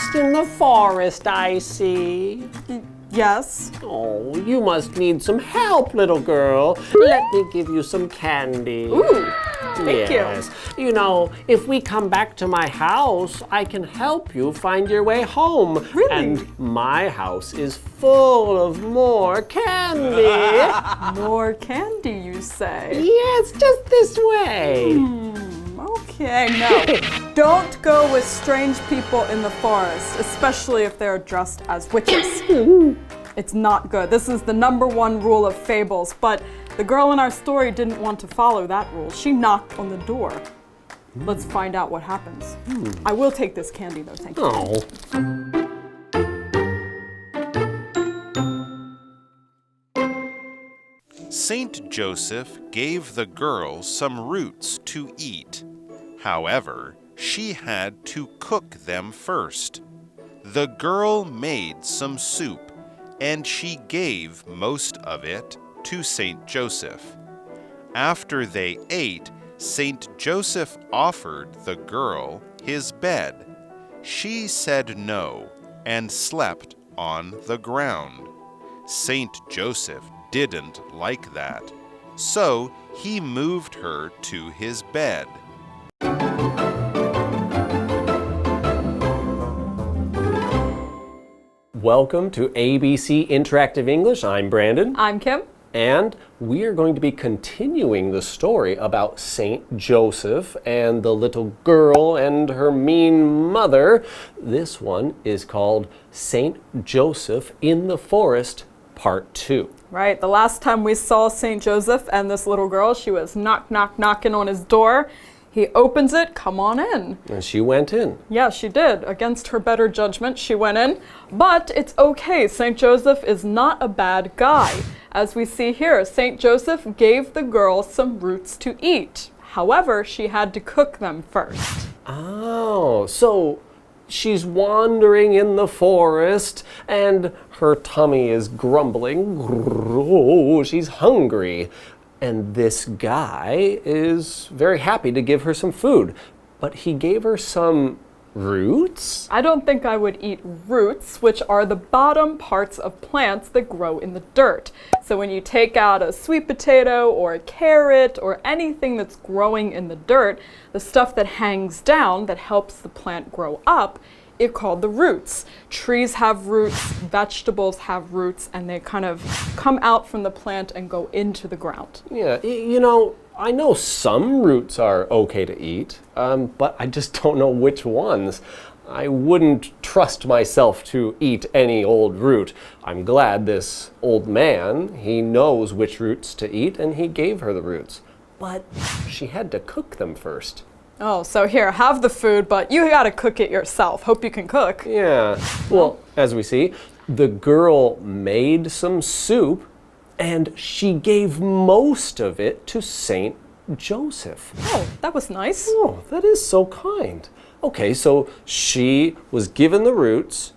lost in the forest, I see. Yes. Oh, you must need some help, little girl. Let me give you some candy. Ooh, thank yes. You know, if we come back to my house, I can help you find your way home. Really? And my house is full of more candy. More candy, you say? Yes, just this way. Okay, no. Don't go with strange people in the forest, especially if they're dressed as witches. It's not good. This is the #1 rule of fables, but the girl in our story didn't want to follow that rule. She knocked on the door. Let's find out what happens. I will take this candy though, thank you. Oh. Saint Joseph gave the girl some roots to eat. However, she had to cook them first. The girl made some soup, and she gave most of it to Saint Joseph. After they ate, Saint Joseph offered the girl his bed. She said no and slept on the ground. Saint Joseph didn't like that, so he moved her to his bed. Welcome to ABC Interactive English. I'm Brandon. I'm Kim. And we are going to be continuing the story about Saint Joseph and the little girl and her mean mother. This one is called Saint Joseph in the Forest, Part 2. Right, the last time we saw Saint Joseph and this little girl, she was knocking on his door. He opens it, come on in. And she went in. Yeah, she did. Against her better judgment, she went in. But it's okay. Saint Joseph is not a bad guy. As we see here, Saint Joseph gave the girl some roots to eat. However, she had to cook them first. Oh, so she's wandering in the forest and her tummy is grumbling. Oh, she's hungry. And this guy is very happy to give her some food. But he gave her some roots? I don't think I would eat roots, which are the bottom parts of plants that grow in the dirt. So when you take out a sweet potato or a carrot or anything that's growing in the dirt, the stuff that hangs down that helps the plant grow up, it's called the roots. Trees have roots, vegetables have roots, and they kind of come out from the plant and go into the ground. Yeah, you know, I know some roots are okay to eat, but I just don't know which ones. I wouldn't trust myself to eat any old root. I'm glad this old man, he knows which roots to eat, and he gave her the roots. But she had to cook them first. Oh, so here, have the food, but you gotta cook it yourself. Hope you can cook. Yeah, well, as we see, the girl made some soup, and she gave most of it to Saint Joseph. Oh, that was nice. Oh, that is so kind. Okay, so she was given the roots,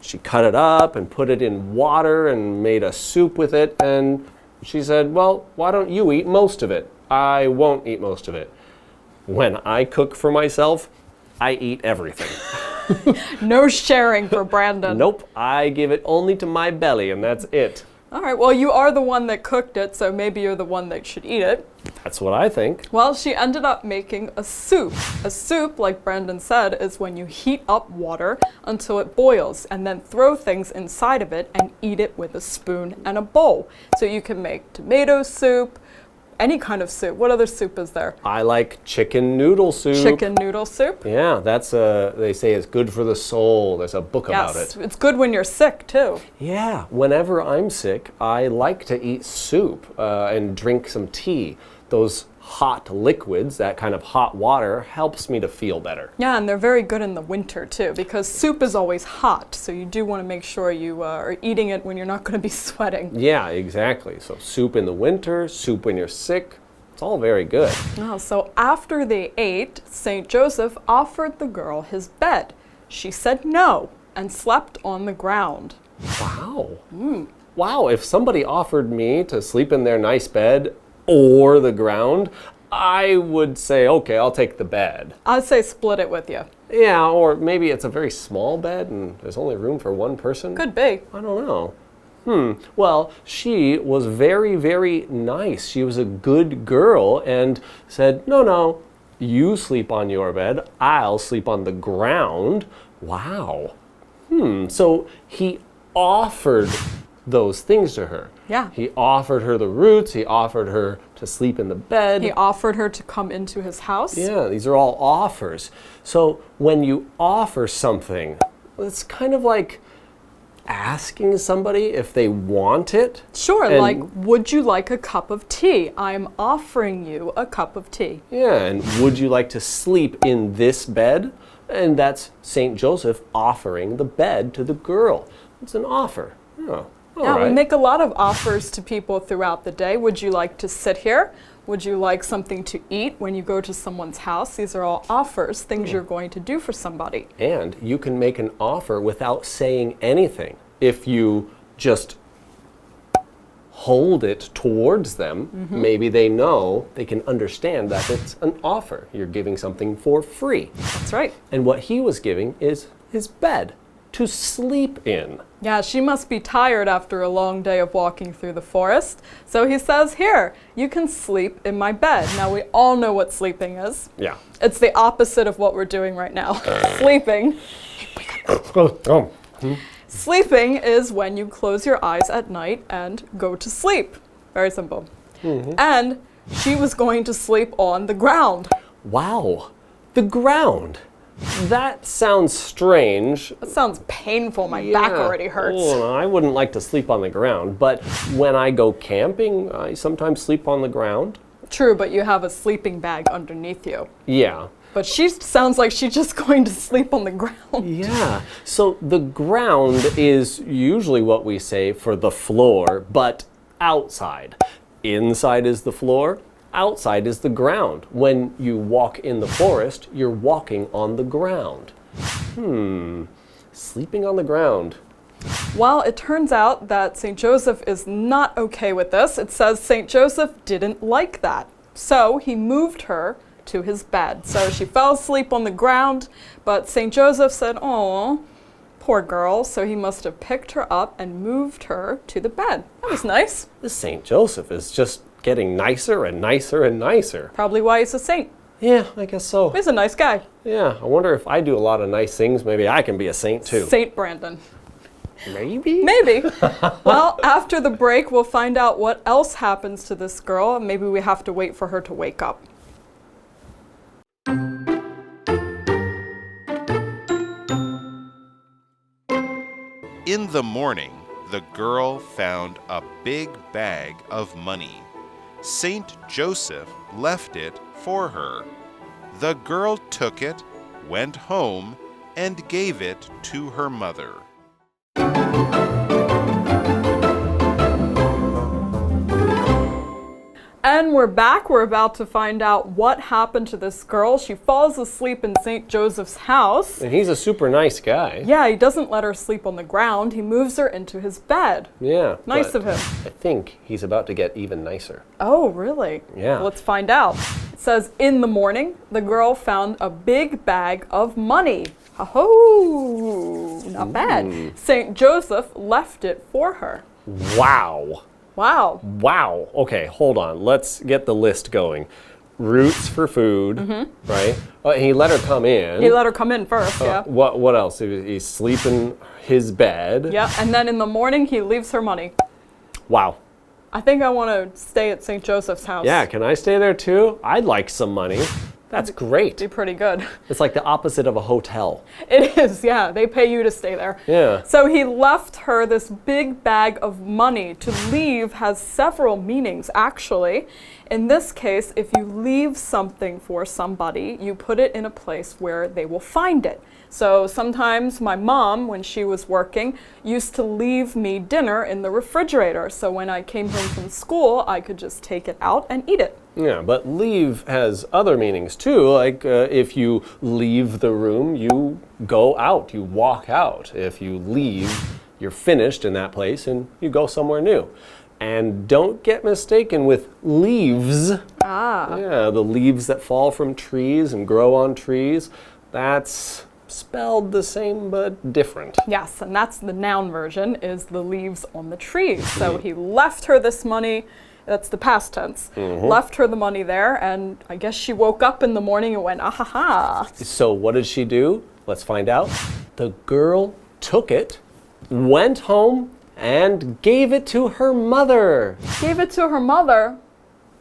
she cut it up and put it in water and made a soup with it, and she said, well, why don't you eat most of it? I won't eat most of it. When I cook for myself, I eat everything. No sharing for Brandon. Nope, I give it only to my belly and that's it. All right, well, you are the one that cooked it, so maybe you're the one that should eat it. That's what I think. Well, she ended up making a soup. A soup, like Brandon said, is when you heat up water until it boils and then throw things inside of it and eat it with a spoon and a bowl. So you can make tomato soup, any kind of soup. What other soup is there? I like chicken noodle soup. Chicken noodle soup? Yeah, that's they say it's good for the soul. There's a book about it. Yes, it's good when you're sick too. Yeah, whenever I'm sick, I like to eat soup and drink some tea. Those hot liquids, that kind of hot water, helps me to feel better. Yeah, and they're very good in the winter too, because soup is always hot, so you do want to make sure you are eating it when you're not going to be sweating. Yeah, exactly. So soup in the winter, soup when you're sick, it's all very good. Oh, so after they ate, St. Joseph offered the girl his bed. She said no and slept on the ground. Wow. Wow, if somebody offered me to sleep in their nice bed or the ground, I would say, okay, I'll take the bed. I'd say split it with you. Yeah, or maybe it's a very small bed and there's only room for one person. Could be. I don't know. Well, she was very, very nice. She was a good girl and said, no, you sleep on your bed. I'll sleep on the ground. Wow. So he offered those things to her. Yeah. He offered her the roots. He offered her to sleep in the bed. He offered her to come into his house. Yeah, these are all offers. So when you offer something, it's kind of like asking somebody if they want it. Sure, like, would you like a cup of tea? I'm offering you a cup of tea. Yeah, and would you like to sleep in this bed? And that's St. Joseph offering the bed to the girl. It's an offer. Yeah, We make a lot of offers to people throughout the day. Would you like to sit here? Would you like something to eat when you go to someone's house? These are all offers, things you're going to do for somebody. And you can make an offer without saying anything. If you just hold it towards them, maybe they know, they can understand that it's an offer. You're giving something for free. That's right. And what he was giving is his bed to sleep in. Yeah, she must be tired after a long day of walking through the forest. So he says, here, you can sleep in my bed. Now, we all know what sleeping is. Yeah. It's the opposite of what we're doing right now. Sleeping. Sleeping is when you close your eyes at night and go to sleep. Very simple. And she was going to sleep on the ground. Wow. The ground. That sounds strange. That sounds painful. My back already hurts. Oh, I wouldn't like to sleep on the ground, but when I go camping, I sometimes sleep on the ground. True, but you have a sleeping bag underneath you. Yeah. But she sounds like she's just going to sleep on the ground. Yeah. So the ground is usually what we say for the floor, but outside. Inside is the floor. Outside is the ground. When you walk in the forest, you're walking on the ground. Sleeping on the ground. Well, it turns out that St. Joseph is not okay with this. It says St. Joseph didn't like that. So he moved her to his bed. So she fell asleep on the ground, but St. Joseph said, "Oh, poor girl." So he must have picked her up and moved her to the bed. That was nice. This St. Joseph is just getting nicer and nicer and nicer. Probably why he's a saint. Yeah, I guess so. He's a nice guy. Yeah, I wonder if I do a lot of nice things, maybe I can be a saint too. Saint Brandon. Maybe? Maybe. Well, after the break, we'll find out what else happens to this girl. Maybe we have to wait for her to wake up. In the morning, the girl found a big bag of money. Saint Joseph left it for her. The girl took it, went home, and gave it to her mother. And we're back. We're about to find out what happened to this girl. She falls asleep in St. Joseph's house. And he's a super nice guy. Yeah, he doesn't let her sleep on the ground. He moves her into his bed. Yeah. Nice of him. I think he's about to get even nicer. Oh, really? Yeah. Let's find out. It says, in the morning, the girl found a big bag of money. Ho-ho! Not bad. St. Joseph left it for her. Wow. Wow. Wow. Okay, hold on. Let's get the list going. Roots for food, right? He let her come in. He let her come in first, yeah. What else? He's sleeping his bed. Yeah, and then in the morning, he leaves her money. Wow. I think I want to stay at St. Joseph's house. Yeah, can I stay there too? I'd like some money. That's great. Be pretty good. It's like the opposite of a hotel. It is, yeah. They pay you to stay there. Yeah. So he left her this big bag of money. To leave has several meanings, actually. In this case, if you leave something for somebody, you put it in a place where they will find it. So sometimes my mom, when she was working, used to leave me dinner in the refrigerator. So when I came home from school, I could just take it out and eat it. Yeah, but leave has other meanings too. Like if you leave the room, you go out, you walk out. If you leave, you're finished in that place and you go somewhere new. And don't get mistaken with leaves. Ah. Yeah, the leaves that fall from trees and grow on trees. That's spelled the same but different. Yes, and that's the noun version, is the leaves on the trees. So he left her this money. That's the past tense. Left her the money there, and I guess she woke up in the morning and went, ah-ha-ha. So what did she do? Let's find out. The girl took it, went home, and gave it to her mother. Gave it to her mother,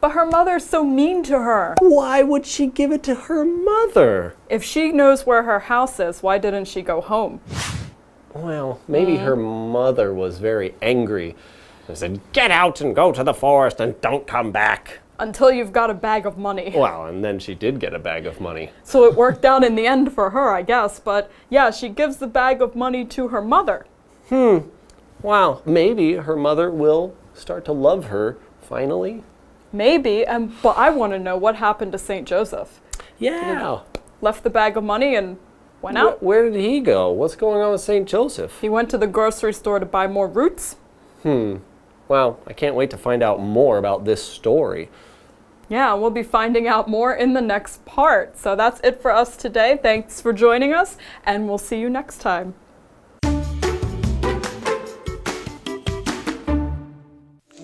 but her mother's so mean to her. Why would she give it to her mother? If she knows where her house is, why didn't she go home? Well, maybe her mother was very angry. She said, get out and go to the forest and don't come back. Until you've got a bag of money. Well, and then she did get a bag of money. So it worked out in the end for her, I guess. But yeah, she gives the bag of money to her mother. Well, maybe her mother will start to love her finally. Maybe, but I want to know what happened to St. Joseph. Yeah. Left the bag of money and went out. Where did he go? What's going on with St. Joseph? He went to the grocery store to buy more roots. Well, I can't wait to find out more about this story. Yeah, we'll be finding out more in the next part. So that's it for us today. Thanks for joining us, and we'll see you next time.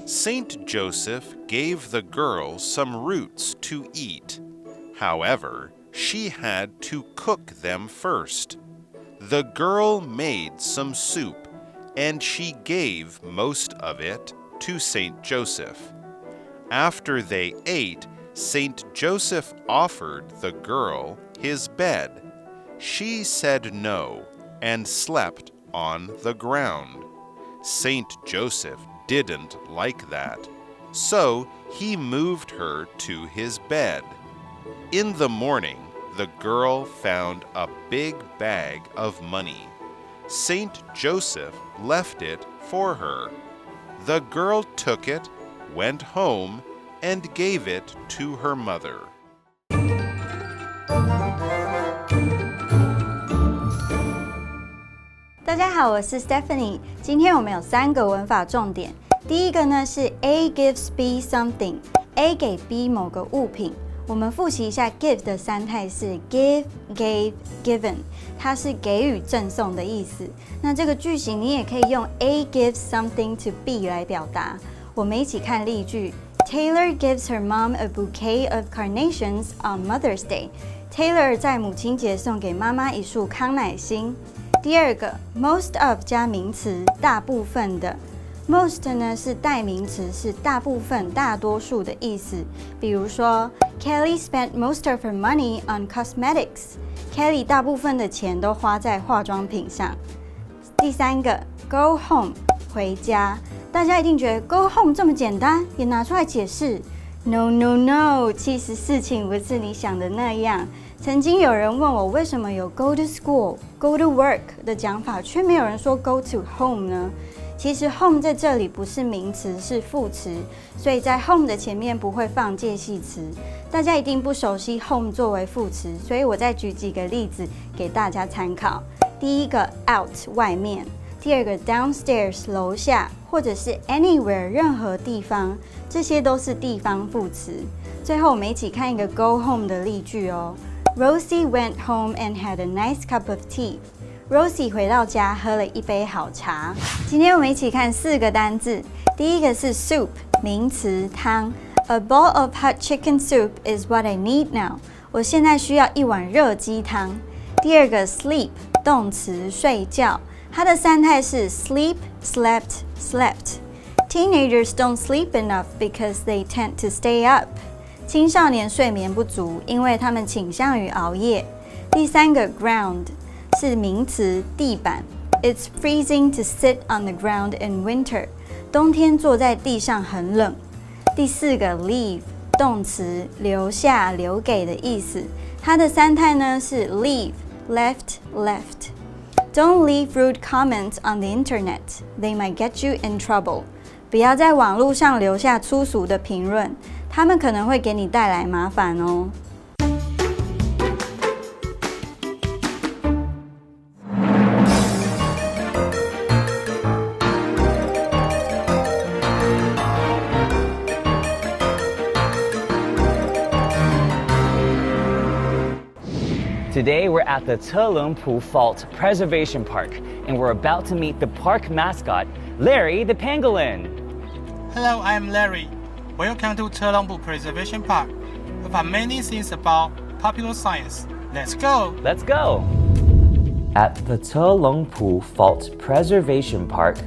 Saint Joseph gave the girl some roots to eat. However, she had to cook them first. The girl made some soup, and she gave most of it to Saint Joseph. After they ate, Saint Joseph offered the girl his bed. She said no and slept on the ground. Saint Joseph didn't like that, so he moved her to his bed. In the morning, the girl found a big bag of money. Saint Joseph left it for her. The girl took it, went home, and gave it to her mother. 大家好，我是 Stephanie。今天我们有3个文法重点。第一个呢是 A gives B something，A 给 B 某个物品。我们复习一下 give 的3态是 give, gave, given， 它是给予、赠送的意思。那这个句型你也可以用 A gives something to B 来表达。我们一起看例句 ：Taylor gives her mom a bouquet of carnations on Mother's Day。Taylor 在母亲节送给妈妈一束康乃馨。第二个 most of 加名词，大部分的。Most 呢是代名词，是大部分、大多数的意思。比如说 ，Kelly spent most of her money on cosmetics。Kelly 大部分的钱都花在化妆品上。第三个 ，go home 回家。大家一定觉得 go home 这么简单，也拿出来解释。No no no， 其实事情不是你想的那样。曾经有人问我为什么有 go to school、go to work 的讲法，却没有人说 go to home 呢？其实 home 在这里不是名词，是副词，所以在 home 的前面不会放介系词。大家一定不熟悉 home 作为副词，所以我再举几个例子给大家参考。第一个 out 外面，第二个 downstairs 楼下，或者是 anywhere 任何地方，这些都是地方副词。最后我们一起看一个 go home 的例句哦。Rosie went home and had a nice cup of tea.Rosie 回到家喝了一杯好茶。今天我们一起看4个单字。第一个是 soup， 名词汤。A bowl of hot chicken soup is what I need now。我现在需要一碗热鸡汤。第二个 sleep， 动词睡觉。它的3态是 sleep, slept, slept。Teenagers don't sleep enough because they tend to stay up。青少年睡眠不足，因为他们倾向于熬夜。第3个 ground。是名词地板 It's freezing to sit on the ground in winter 冬天坐在地上很冷。第4个 leave 动词留下留给的意思，它的3态呢是 leave left left Don't leave rude comments on the internet They might get you in trouble 不要在网络上留下粗俗的评论，他们可能会给你带来麻烦哦。Today we're at the Chelungpu Fault Preservation Park, and we're about to meet the park mascot, Larry the Pangolin. Hello, I'm Larry. Welcome to Chelungpu Preservation Park. We've got many things about popular science. Let's go! Let's go! At the Chelungpu Fault Preservation Park,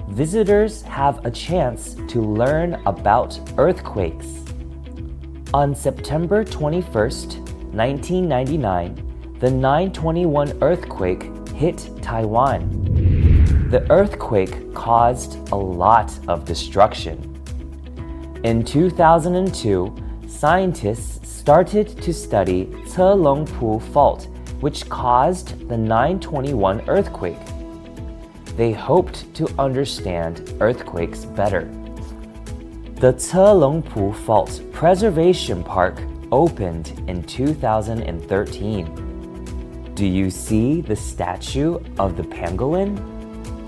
visitors have a chance to learn about earthquakes. On September 21st, 1999, the 9/21 earthquake hit Taiwan. The earthquake caused a lot of destruction. In 2002, scientists started to study Chelungpu Fault, which caused the 9/21 earthquake. They hoped to understand earthquakes better. The Chelungpu Fault Preservation Park opened in 2013. Do you see the statue of the pangolin?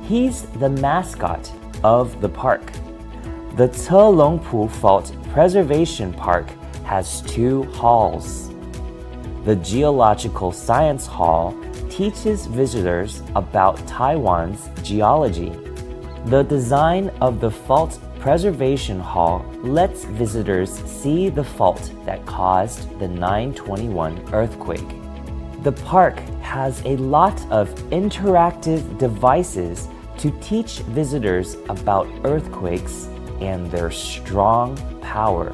He's the mascot of the park. The Chelungpu Fault Preservation Park has 2 halls. The Geological Science Hall teaches visitors about Taiwan's geology. The design of the Fault Preservation Hall lets visitors see the fault that caused the 9/21 earthquake. The park has a lot of interactive devices to teach visitors about earthquakes and their strong power.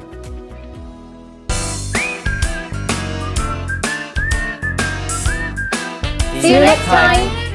See you next time!